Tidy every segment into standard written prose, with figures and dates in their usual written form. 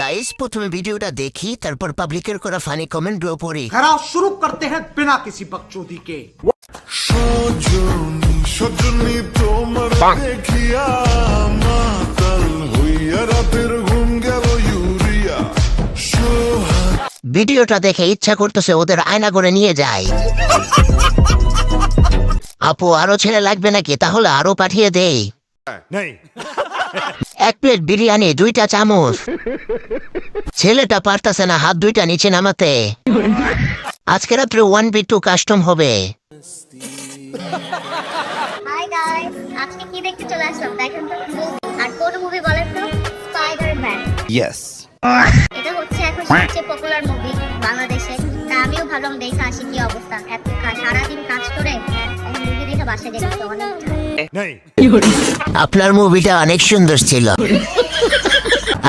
Guys প্রথমে ভিডিওটা দেখি তারপর পাবলিকের করা ফানি কমেন্ট ড্র পড়ি। खराब शुरू करते हैं बिना किसी बकचोदी के। সজনী তোমার দেখিয়া মাতাল হইয়া রাতের ঘুম গেল ইউরিয়া। ভিডিওটা দেখে ইচ্ছা করতেছে ওদের আয়না করে নিয়ে যায়। আপু আরো ছেলে লাগবে নাকি? তাহলে আরো পাঠিয়ে দেই। এক প্লেট বিরিয়ানি, 2টা চামচ। ছেলেটা পারতেছে না হাত 2টা নিচে নামাতে। আজকে রাত্রে 1v2 কাস্টম হবে। হাই গাইস, আজকে কি দেখতে চলে আসলাম দেখেন তো। আর কোন মুভি বলেন তো? স্পাইডারম্যান। ইয়েস, এটা হচ্ছে এখন সবচেয়ে পপুলার মুভি বাংলাদেশে। তা আমিও ভাবলাম দেখে আসি কি অবস্থা। এত সারাদিন কাজ করে মুভি দেখে বাসায় যেতে অনেক। আপনার মুভিটা অনেক সুন্দর ছিল,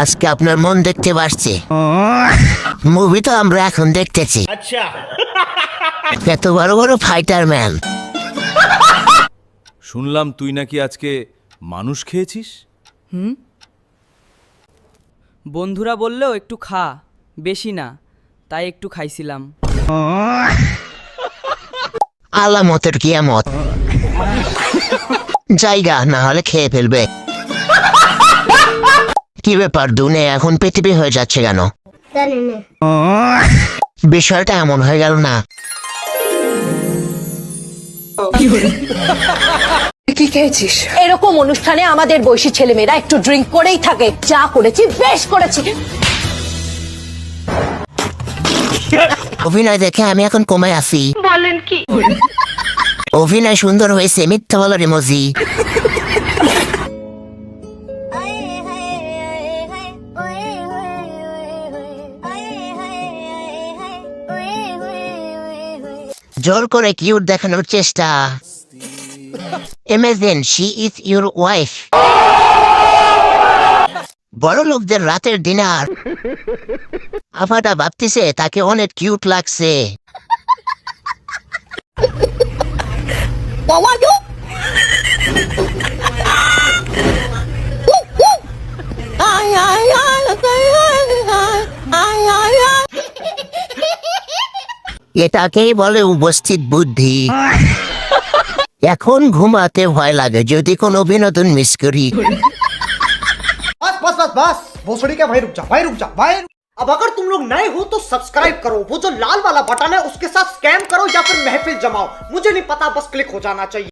আজকে আপনার মন দেখতে পারছি। মুভি তো আমরা এখন দেখতেছি। এত বড় বড় ফাইটার ম্যান। শুনলাম তুই নাকি আজকে মানুষ খেয়েছিস। বন্ধুরা বললেও একটু খা, বেশি না, তাই একটু খাইছিলাম। আলামতের কিয়ামত। জায়গা না হলে খেয়ে ফেলবে। কি ব্যাপার দুনিয়া এখন পৃথিবী হয়ে যাচ্ছে কেন? বিষয়টা এমন হয়ে গেল না? কি খেয়েছিস? এরকম অনুষ্ঠানে আমাদের বয়সী ছেলেমেয়েরা একটু ড্রিঙ্ক করেই থাকে। যা করেছি বেশ করেছি। অভিনয় দেখে আমি এখন কমে আসি। বলেন কি? অভিনয় সুন্দর হয়েছে, মিথ্যা বলার ইমোজি। জোর করে কিউট দেখানোর চেষ্টা। Imagine she is your wife. বড় লোকদের রাতের ডিনার। আফাটা ভাবতেছে তাকে অনেক কিউট লাগছে। এটাকেই বলে উপস্থিত বুদ্ধি। এখন ঘুমাতে ভয় লাগে যদি কোনো বিনোদন মিস করি। बस बस बस बस भोसड़ी का भाई रुक जा, भाई रुक जा भाई। अब अगर तुम लोग नए हो तो सब्सक्राइब करो, वो जो लाल वाला बटन है उसके साथ स्कैम करो या फिर महफिल जमाओ, मुझे नहीं पता, बस क्लिक हो जाना चाहिए।